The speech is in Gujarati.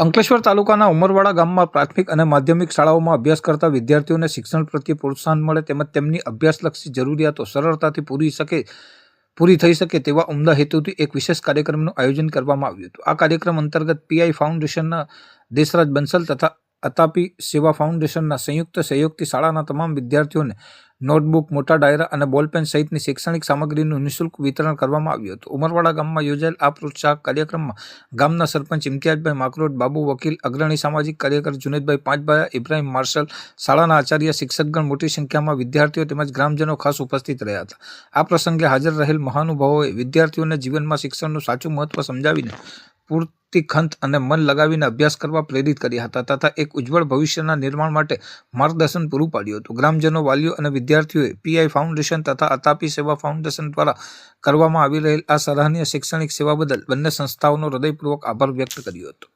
અંકલેશ્વર તાલુકાના ઉમરવાડા ગામમાં પ્રાથમિક અને માધ્યમિક શાળાઓમાં અભ્યાસ કરતા વિદ્યાર્થીઓને શિક્ષણ પ્રત્યે પ્રોત્સાહન મળે તેમજ તેમની અભ્યાસલક્ષી જરૂરિયાતો સરળતાથી પૂરી થઈ શકે તેવા ઉમદા હેતુથી એક વિશેષ કાર્યક્રમનું આયોજન કરવામાં આવ્યું હતું. આ કાર્યક્રમ અંતર્ગત પીઆઈ ફાઉન્ડેશનના દેશરાજ બંસલ તથા અતાપી સેવા ફાઉન્ડેશનના સંયુક્ત સહયોગથી શાળાના તમામ વિદ્યાર્થીઓને નોટબુક, મોટા ડાયરા અને બોલપેન સહિતની શૈક્ષણિક સામગ્રીનું નિઃશુલ્ક વિતરણ કરવામાં આવ્યું હતું. ઉમરવાડા ગામમાં યોજાયેલ આ પ્રોત્સાહક કાર્યક્રમમાં ગામના સરપંચ ઇમ્તિયાઝભાઈ માકરોટ, બાબુ વકીલ, અગ્રણી સામાજિક કાર્યકર જુનેદભાઈ પાંચભાયા, ઇબ્રાહિમ માર્શલ, શાળાના આચાર્ય, શિક્ષકગણ, મોટી સંખ્યામાં વિદ્યાર્થીઓ તેમજ ગ્રામજનો ખાસ ઉપસ્થિત રહ્યા હતા. આ પ્રસંગે હાજર રહેલ મહાનુભાવોએ વિદ્યાર્થીઓને જીવનમાં શિક્ષણનું સાચું મહત્વ સમજાવીને પૂરતી ખંત અને મન લગાવીને અભ્યાસ કરવા પ્રેરિત કર્યા હતા તથા એક ઉજ્જવળ ભવિષ્યના નિર્માણ માટે માર્ગદર્શન પૂરું પાડ્યું હતું. ગ્રામજનો, વાલીઓ અને વિદ્યાર્થીઓએ પીઆઈ ફાઉન્ડેશન તથા અતાપી સેવા ફાઉન્ડેશન દ્વારા કરવામાં આવી રહેલ આ સરાહનીય શૈક્ષણિક સેવા બદલ બંને સંસ્થાઓનો હૃદયપૂર્વક આભાર વ્યક્ત કર્યો હતો.